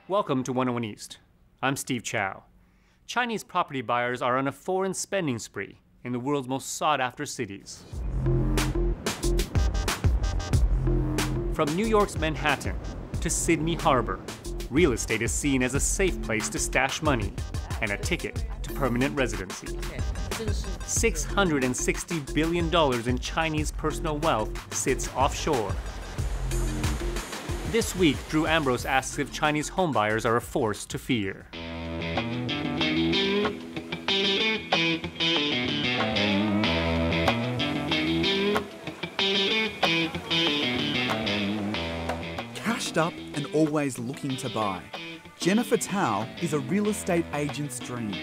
Welcome to 101 East. I'm Steve Chow. Chinese property buyers are on a foreign spending spree in the world's most sought-after cities. From New York's Manhattan to Sydney Harbor, real estate is seen as a safe place to stash money and a ticket to permanent residency. $660 billion in Chinese personal wealth sits offshore. This week, Drew Ambrose asks if Chinese homebuyers are a force to fear. Cashed up and always looking to buy, Jennifer Tao is a real estate agent's dream.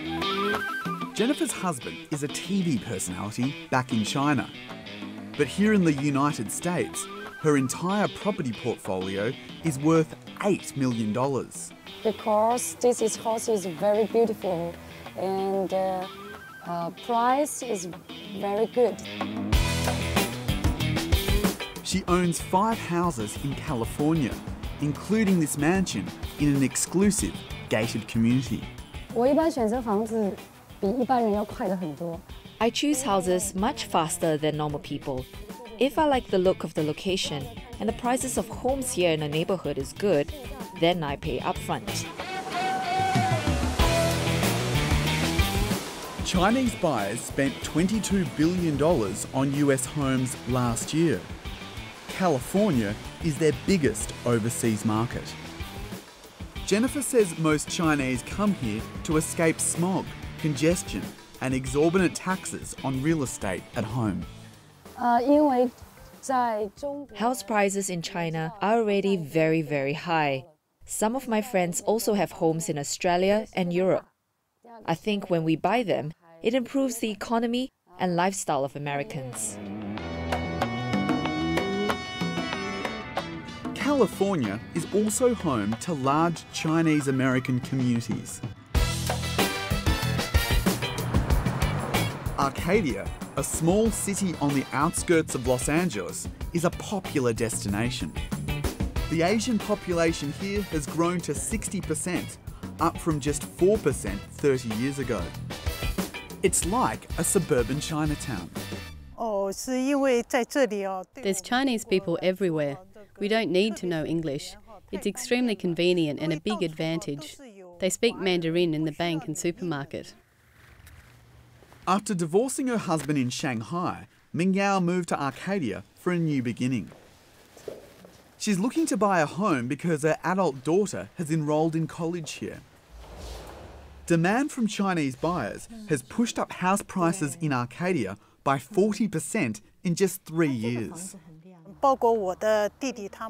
Jennifer's husband is a TV personality back in China. But here in the United States, her entire property portfolio is worth $8 million. Because this house is very beautiful and price is very good. She owns 5 houses in California, including this mansion in an exclusive gated community. 我一般选择房子比一般人要快得很多。 I choose houses much faster than normal people. If I like the look of the location and the prices of homes here in the neighborhood is good, then I pay upfront. Chinese buyers spent $22 billion on US homes last year. California is their biggest overseas market. Jennifer says most Chinese come here to escape smog, congestion, and exorbitant taxes on real estate at home. 因为在中国 House prices in China are already very, very high. Some of my friends also have homes in Australia and Europe. I think when we buy them, it improves the economy and lifestyle of Americans. California is also home to large Chinese American communities. Arcadia, a small city on the outskirts of Los Angeles, is a popular destination. The Asian population here has grown to 60%, up from just 4% 30 years ago. It's like a suburban Chinatown. There's Chinese people everywhere. We don't need to know English. It's extremely convenient and a big advantage. They speak Mandarin in the bank and supermarket. After divorcing her husband in Shanghai, Ming moved to Arcadia for a new beginning. She's looking to buy a home because her adult daughter has enrolled in college here. Demand from Chinese buyers has pushed up house prices in Arcadia by 40% in just 3 years.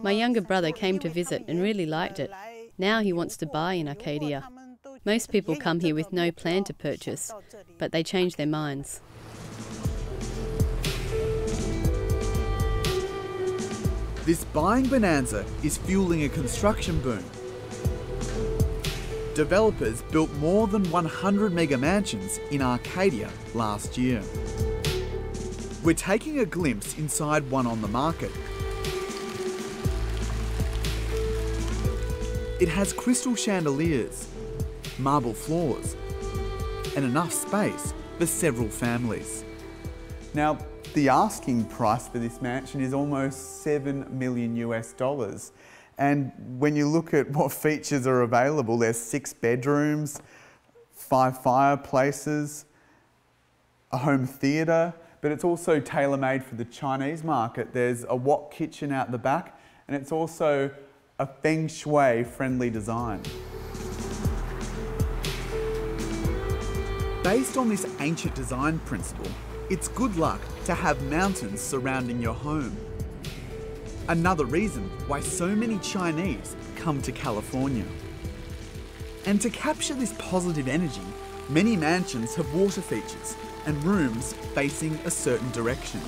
My younger brother came to visit and really liked it. Now he wants to buy in Arcadia. Most people come here with no plan to purchase, but they change their minds. This buying bonanza is fueling a construction boom. Developers built more than 100 mega mansions in Arcadia last year. We're taking a glimpse inside one on the market. It has crystal chandeliers, marble floors, and enough space for several families. Now, the asking price for this mansion is almost $7 million US. And when you look at what features are available, there's 6 bedrooms, 5 fireplaces, a home theatre, but it's also tailor-made for the Chinese market. There's a wok kitchen out the back, and it's also a Feng Shui friendly design. Based on this ancient design principle, it's good luck to have mountains surrounding your home. Another reason why so many Chinese come to California. And to capture this positive energy, many mansions have water features and rooms facing a certain direction.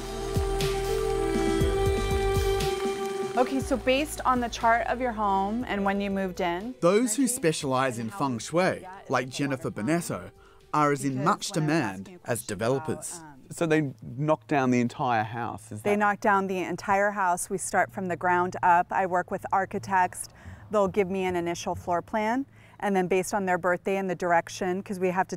Okay, so based on the chart of your home and when you moved in... Those who specialise in feng shui, like Jennifer BONETTO, are as in much demand as developers. So they knock down the entire house? They knock down the entire house. We start from the ground up. I work with architects, they'll give me an initial floor plan, and then based on their birthday and the direction, because we have to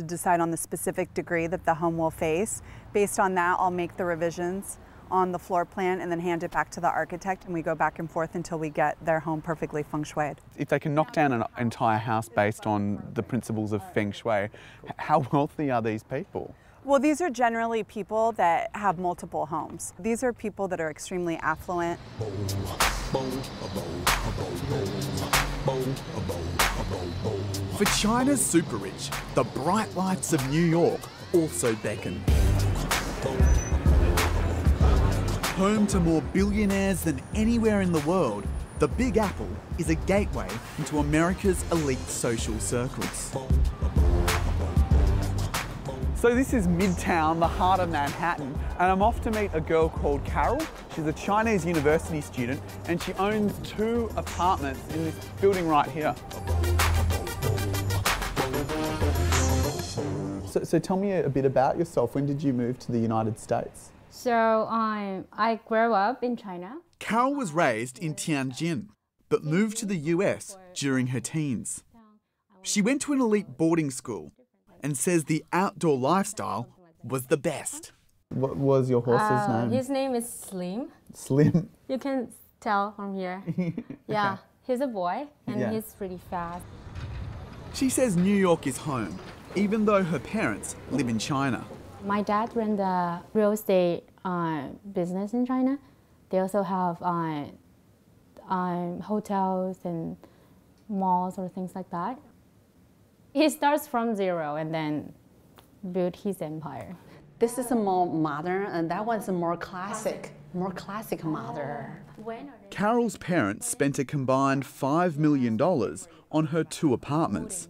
decide on the specific degree that the home will face. Based on that, I'll make the revisions on the floor plan and then hand it back to the architect, and we go back and forth until we get their home perfectly feng shuied. If they can knock down an entire house based on the principles of feng shui, how wealthy are these people? Well, these are generally people that have multiple homes. These are people that are extremely affluent. For China's super rich, the bright lights of New York also beckon. Home to more billionaires than anywhere in the world, the Big Apple is a gateway into America's elite social circles. So this is Midtown, the heart of Manhattan, and I'm off to meet a girl called Carol. She's a Chinese university student, and she owns 2 apartments in this building right here. So tell me a bit about yourself. When did you move to the United States? So I grew up in China. Carol was raised in Tianjin, but moved to the US during her teens. She went to an elite boarding school and says the outdoor lifestyle was the best. What was your horse's name? His name is Slim. Slim? You can tell from here. Yeah, he's a boy and he's pretty fast. She says New York is home, even though her parents live in China. My dad ran the real estate business in China. They also have hotels and malls or things like that. He starts from zero and then built his empire. This is a more modern, and that one's a more classic modern. Carol's parents spent a combined $5 million on her 2 apartments.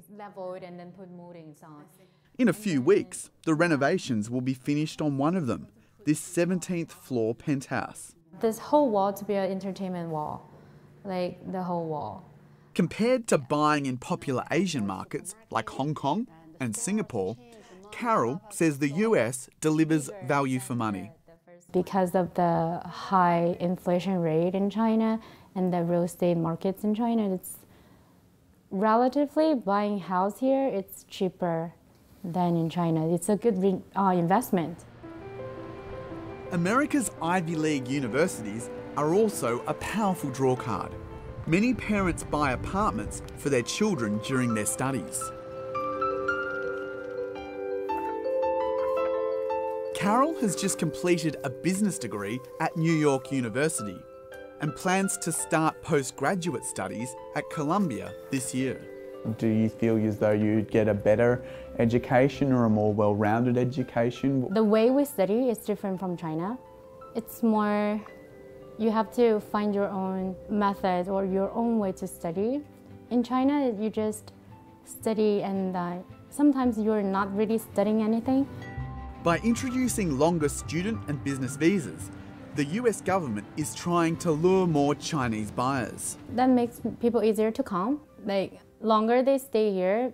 In a few weeks, the renovations will be finished on one of them, this 17th floor penthouse. This whole wall to be an entertainment wall, like the whole wall. Compared to buying in popular Asian markets like Hong Kong and Singapore, Carol says the US delivers value for money. Because of the high inflation rate in China and the real estate markets in China, it's relatively buying a house here, it's cheaper than in China. It's a good investment. America's Ivy League universities are also a powerful drawcard. Many parents buy apartments for their children during their studies. Carol has just completed a business degree at New York University and plans to start postgraduate studies at Columbia this year. Do you feel as though you'd get a better education or a more well-rounded education? The way we study is different from China. It's more, you have to find your own method or your own way to study. In China, you just study and sometimes you're not really studying anything. By introducing longer student and business visas, the US government is trying to lure more Chinese buyers. That makes people easier to come. Like, longer they stay here,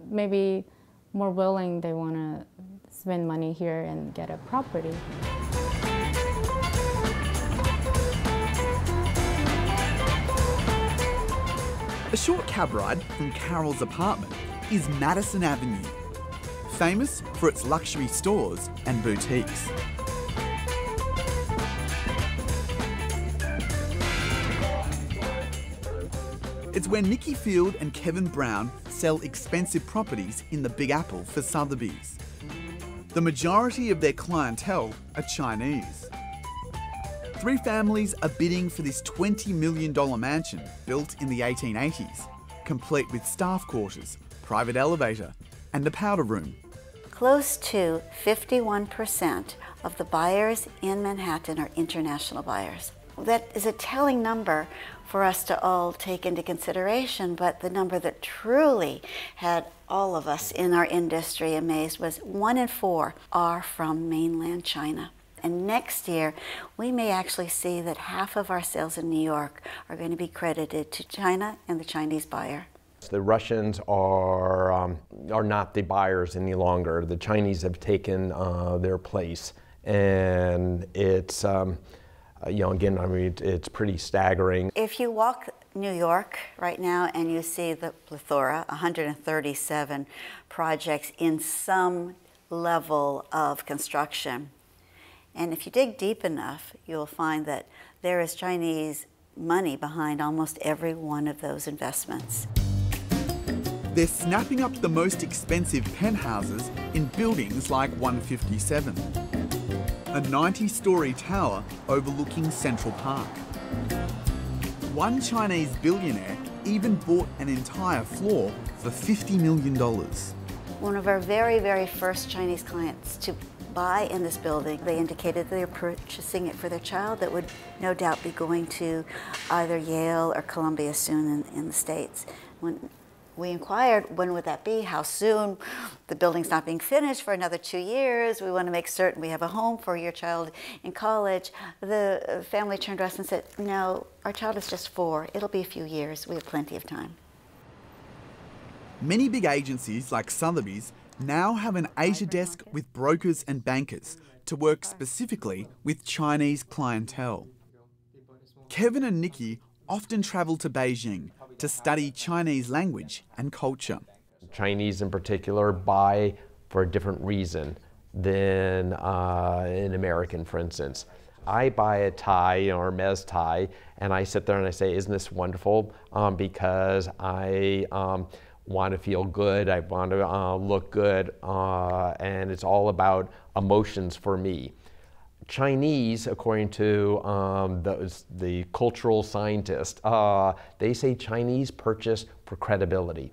maybe more willing they want to spend money here and get a property. A short cab ride from Carol's apartment is Madison Avenue, famous for its luxury stores and boutiques. It's where Nikki Field and Kevin Brown sell expensive properties in the Big Apple for Sotheby's. The majority of their clientele are Chinese. 3 families are bidding for this $20 million mansion built in the 1880s, complete with staff quarters, private elevator, and a powder room. Close to 51% of the buyers in Manhattan are international buyers. That is a telling number for us to all take into consideration, but the number that truly had all of us in our industry amazed was 1 in 4 are from mainland China. And next year, we may actually see that half of our sales in New York are going to be credited to China and the Chinese buyer. The Russians are not the buyers any longer. The Chinese have taken their place, and it's, you know, again, I mean, it's pretty staggering. If you walk New York right now and you see the plethora, 137 projects in some level of construction. And if you dig deep enough, you'll find that there is Chinese money behind almost every one of those investments. They're snapping up the most expensive penthouses in buildings like 157, a 90-story tower overlooking Central Park. One Chinese billionaire even bought an entire floor for $50 million. One of our very, very first Chinese clients to buy in this building, they indicated that they were purchasing it for their child that would no doubt be going to either Yale or Columbia soon in the States. When we inquired, when would that be? How soon? The building's not being finished for another 2 years. We want to make certain we have a home for your child in college. The family turned to us and said, no, our child is just 4. It'll be a few years. We have plenty of time. Many big agencies like Sotheby's now have an Asia desk with brokers and bankers to work specifically with Chinese clientele. Kevin and Nikki often travel to Beijing to study Chinese language and culture. Chinese in particular buy for a different reason than an American, for instance. I buy a tie or a Hermes tie and I sit there and I say, isn't this wonderful? Because I want to feel good, I want to look good, and it's all about emotions for me. Chinese, according to the cultural scientist, they say Chinese purchase for credibility.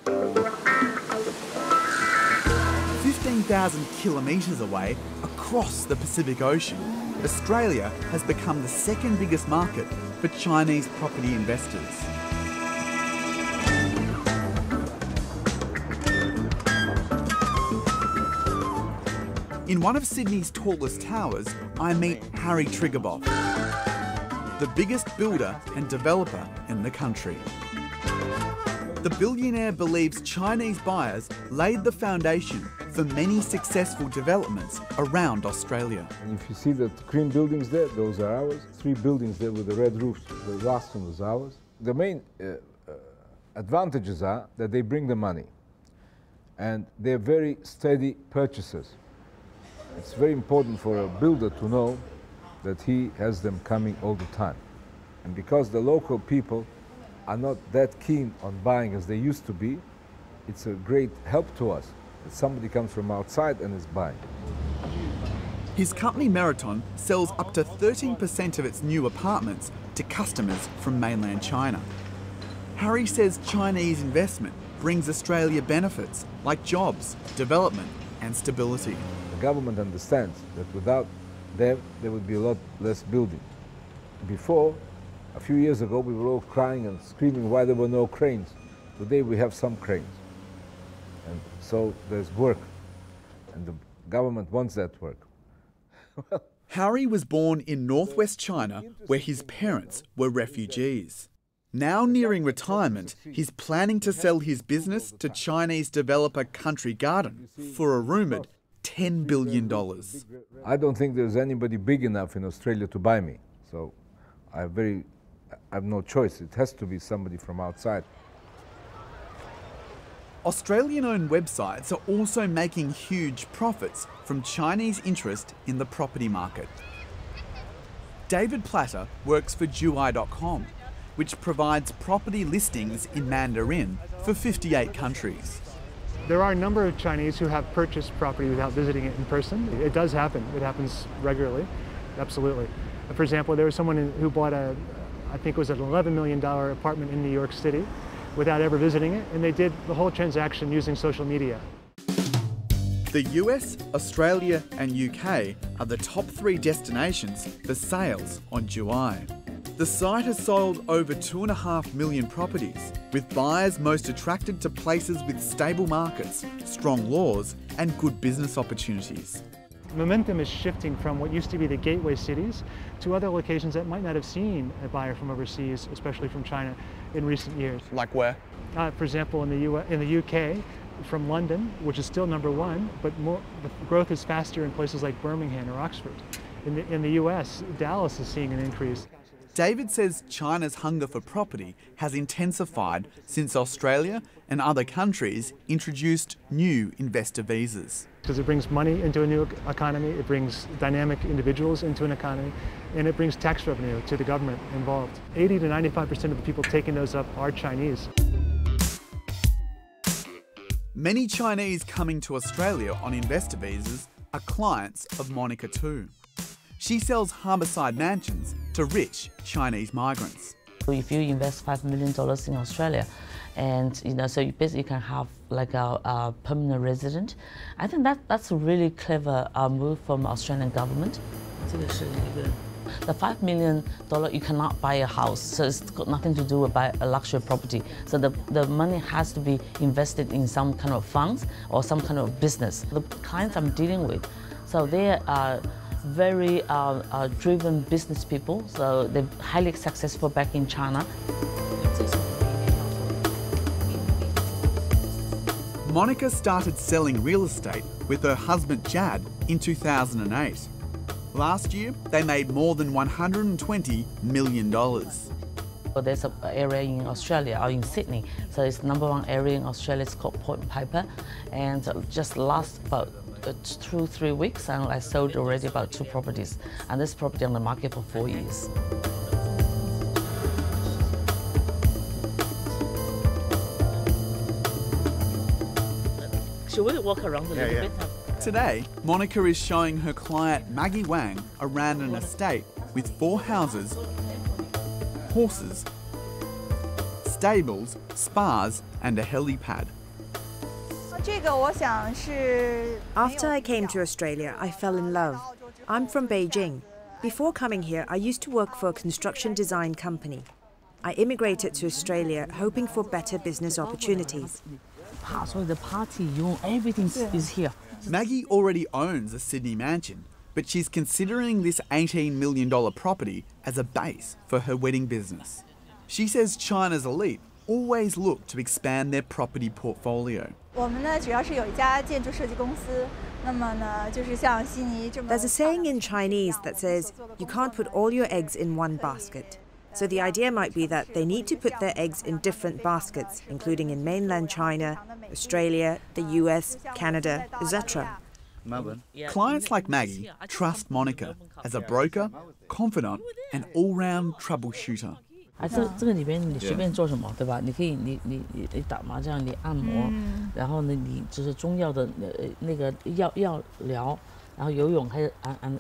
15,000 kilometres away across the Pacific Ocean, Australia has become the second biggest market for Chinese property investors. In one of Sydney's tallest towers, I meet Harry TRIGUBOFF, the biggest builder and developer in the country. The billionaire believes Chinese buyers laid the foundation for many successful developments around Australia. And if you see the cream buildings there, those are ours. 3 buildings there with the red roofs, the last one was ours. The main advantages are that they bring the money and they're very steady purchasers. It's very important for a builder to know that he has them coming all the time. And because the local people are not that keen on buying as they used to be, it's a great help to us that somebody comes from outside and is buying. His company MERITON sells up to 13% of its new apartments to customers from mainland China. Harry says Chinese investment brings Australia benefits like jobs, development and stability. The government understands that without them, there would be a lot less building. Before, a few years ago, we were all crying and screaming why there were no cranes. Today we have some cranes. And so there's work, and the government wants that work. Harry was born in northwest China, where his parents were refugees. Now nearing retirement, he's planning to sell his business to Chinese developer Country Garden for a rumoured $10 billion. I don't think there's anybody big enough in Australia to buy me, so I have no choice. It has to be somebody from outside. Australian-owned websites are also making huge profits from Chinese interest in the property market. David Platter works for SHUI.com, which provides property listings in Mandarin for 58 countries. There are a number of Chinese who have purchased property without visiting it in person. It does happen. It happens regularly, absolutely. For example, there was someone who bought I think it was an $11 million apartment in New York City without ever visiting it, and they did the whole transaction using social media. The US, Australia and UK are the top 3 destinations for sales on SHUI. The site has sold over 2.5 million properties, with buyers most attracted to places with stable markets, strong laws and good business opportunities. Momentum is shifting from what used to be the gateway cities to other locations that might not have seen a buyer from overseas, especially from China, in recent years. Like where? For example, in the UK, from London, which is still #1, but the growth is faster in places like Birmingham or Oxford. In the US, Dallas is seeing an increase. David says China's hunger for property has intensified since Australia and other countries introduced new investor visas. Because it brings money into a new economy, it brings dynamic individuals into an economy, and it brings tax revenue to the government involved. 80 to 95% of the people taking those up are Chinese. Many Chinese coming to Australia on investor visas are clients of Monica too. She sells harbourside mansions to rich Chinese migrants. If you invest $5 million in Australia, and so you basically can have like a permanent resident, I think that's a really clever move from the Australian government. The $5 million, you cannot buy a house, so it's got nothing to do with buy a luxury property. So the money has to be invested in some kind of funds or some kind of business. The clients I'm dealing with, so they are very driven business people, so they're highly successful back in China. Monica started selling real estate with her husband Jad in 2008. Last year, they made more than $120 million. There's an area in Australia, or in Sydney, so it's the #1 area in Australia. It's called Point Piper, and just last about 2-3 weeks, and I sold already about 2 properties, and this property on the market for 4 years. Should we walk around a little bit? Today, Monica is showing her client Maggie Wang around an estate with 4 houses, horses, stables, spas, and a helipad. After I came to Australia, I fell in love. I'm from Beijing. Before coming here, I used to work for a construction design company. I immigrated to Australia hoping for better business opportunities. So the party, everything is here. Maggie already owns a Sydney mansion, but she's considering this $18 million property as a base for her wedding business. She says China's elite always look to expand their property portfolio. There's a saying in Chinese that says, you can't put all your eggs in one basket. So the idea might be that they need to put their eggs in different baskets, including in mainland China, Australia, the US, Canada, etc. Clients like Maggie trust Monica as a broker, confidant, and all-round troubleshooter. 这个里边你随便做什么，对吧？你可以你打麻将，你按摩，然后呢，你就是中药的那个药疗，然后游泳还有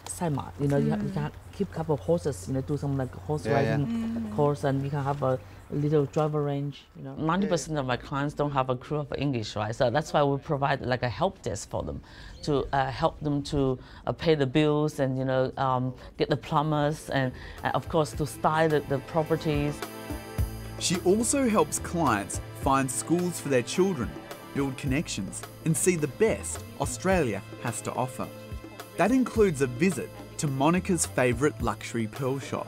赛马。You know, you can keep a couple of horses. You know, do some like horse riding course, and you can have a little driver range. You know, 90% of my clients don't have a clue of English, right? So that's why we provide like a help desk for them, to help them to pay the bills and get the plumbers and of course to style the properties. She also helps clients find schools for their children, build connections, and see the best Australia has to offer. That includes a visit to Monica's favourite luxury pearl shop.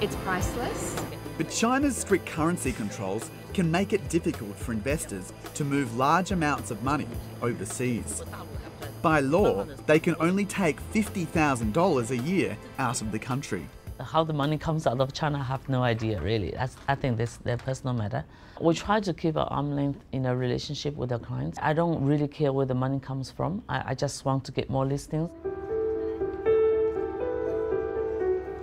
It's priceless. But China's strict currency controls can make it difficult for investors to move large amounts of money overseas. By law, they can only take $50,000 a year out of the country. How the money comes out of China, I have no idea, really. I think that's their personal matter. We try to keep an arm's length in a relationship with our clients. I don't really care where the money comes from. I just want to get more listings.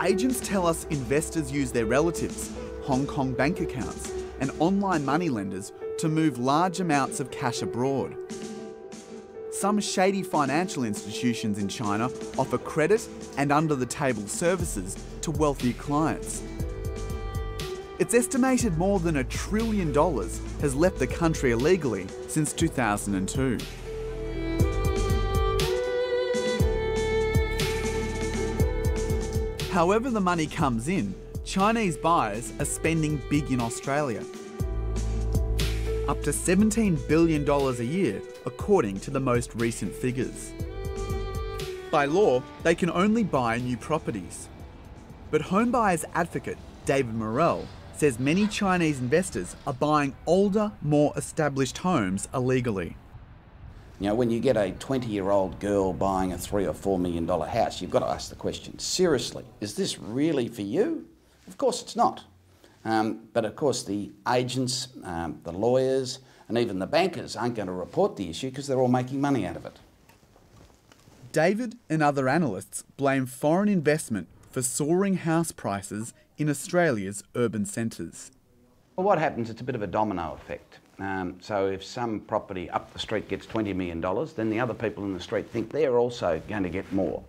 Agents tell us investors use their relatives, Hong Kong bank accounts, and online money lenders to move large amounts of cash abroad. Some shady financial institutions in China offer credit and under-the-table services to wealthy clients. It's estimated more than $1 trillion has left the country illegally since 2002. However the money comes in, Chinese buyers are spending big in Australia. Up to $17 billion a year, according to the most recent figures. By law, they can only buy new properties. But homebuyers advocate David MORRELL says many Chinese investors are buying older, more established homes illegally. You know, when you get a 20-year-old girl buying a $3 or $4 million house, you've got to ask the question, seriously, is this really for you? Of course it's not. But of course the agents, the lawyers and even the bankers aren't going to report the issue because they're all making money out of it. David and other analysts blame foreign investment for soaring house prices in Australia's urban centres. Well, what happens, it's a bit of a domino effect. So if some property up the street gets $20 million, then the other people in the street think they're also going to get more.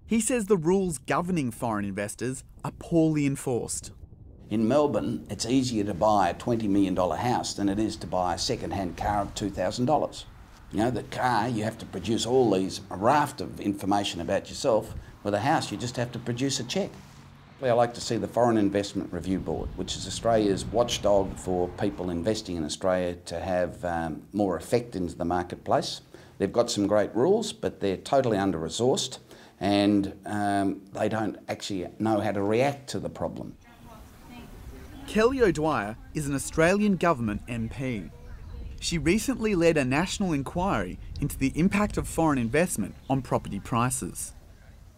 He says the rules governing foreign investors are poorly enforced. In Melbourne, it's easier to buy a $20 million house than it is to buy a second-hand car of $2,000. You know, the car, you have to produce all these raft of information about yourself. With a house, you just have to produce a cheque. I like to see the Foreign Investment Review Board, which is Australia's watchdog for people investing in Australia to have more effect into the marketplace. They've got some great rules, but they're totally under-resourced and they don't actually know how to react to the problem. Kelly O'Dwyer is an Australian government MP. She recently led a national inquiry into the impact of foreign investment on property prices.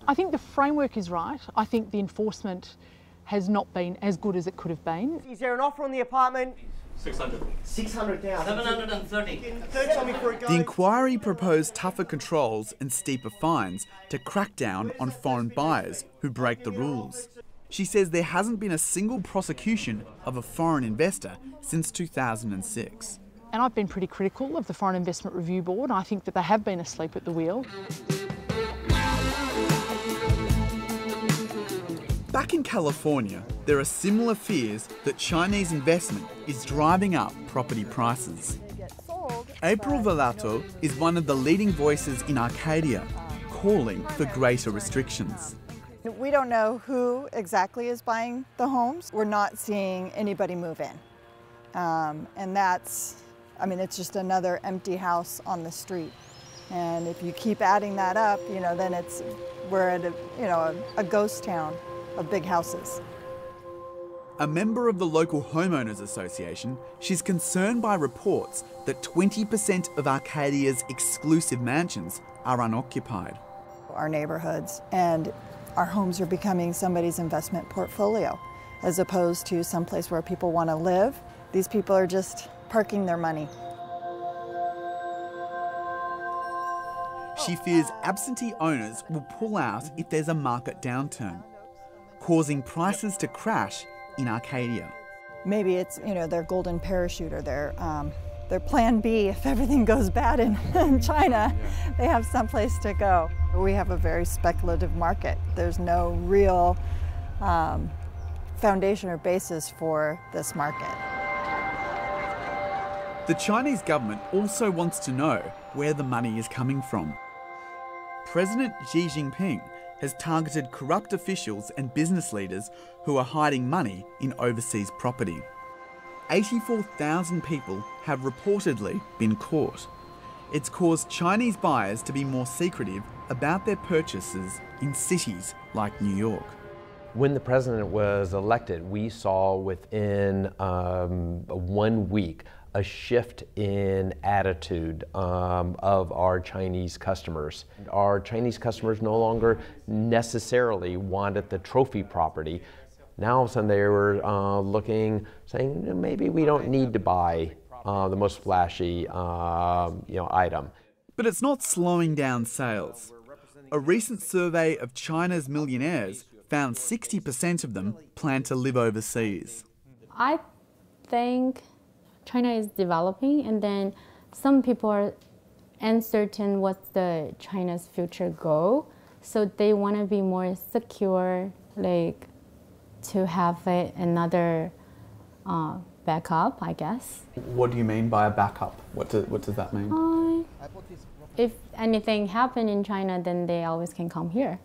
I think the framework is right. I think the enforcement has not been as good as it could have been. Is there an offer on the apartment? 600. 600,000. 730. The inquiry proposed tougher controls and steeper fines to crack down on foreign buyers who break the rules. She says there hasn't been a single prosecution of a foreign investor since 2006. And I've been pretty critical of the Foreign Investment Review Board. I think that they have been asleep at the wheel. Back in California, there are similar fears that Chinese investment is driving up property prices. April VERLATO is one of the leading voices in Arcadia, calling for greater restrictions. We don't know who exactly is buying the homes. We're not seeing anybody move in. And that's, I mean, it's just another empty house on the street. And if you keep adding that up, you know, then we're at a ghost town of big houses. A member of the local Homeowners Association, she's concerned by reports that 20% of Arcadia's exclusive mansions are unoccupied. Our neighborhoods and our homes are becoming somebody's investment portfolio, as opposed to someplace where people want to live. These people are just parking their money. She fears absentee owners will pull out if there's a market downturn, causing prices to crash in Arcadia. Maybe it's, you know, their golden parachute or their plan B if everything goes bad in China. They have someplace to go. We have a very speculative market. There's no real foundation or basis for this market. The Chinese government also wants to know where the money is coming from. President Xi Jinping has targeted corrupt officials and business leaders who are hiding money in overseas property. 84,000 people have reportedly been caught. It's caused Chinese buyers to be more secretive about their purchases in cities like New York. When the president was elected, we saw within 1 week a shift in attitude of our Chinese customers. Our Chinese customers no longer necessarily wanted the trophy property. Now all of a sudden they were looking, saying, maybe we don't need to buy the most flashy item. But it's not slowing down sales. A recent survey of China's millionaires found 60% of them plan to live overseas. I think China is developing, and then some people are uncertain what's the China's future goal, so they want to be more secure, like to have another backup, I guess. What do you mean by a backup? What does that mean? If anything happened in China, then they always can come here.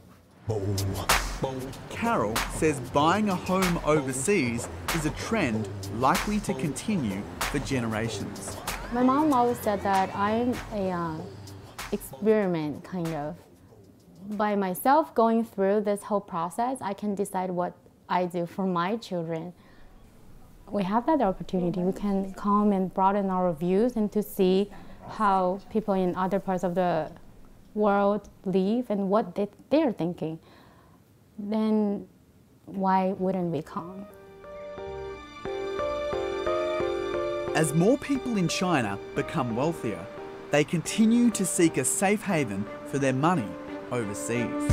Carol says buying a home overseas is a trend likely to continue for generations. My mom always said that I'm an experiment, kind of. By myself going through this whole process, I can decide what I do for my children. We have that opportunity. We can come and broaden our views and to see how people in other parts of the world live and what they're thinking. Then why wouldn't we come? As more people in China become wealthier, they continue to seek a safe haven for their money overseas.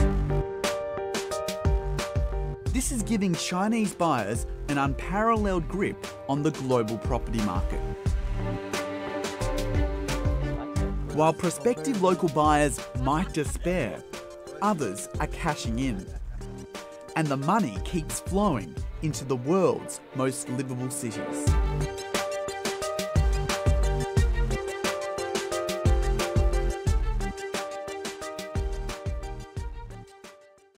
This is giving Chinese buyers an unparalleled grip on the global property market. While prospective local buyers might despair, others are cashing in. And the money keeps flowing into the world's most livable cities.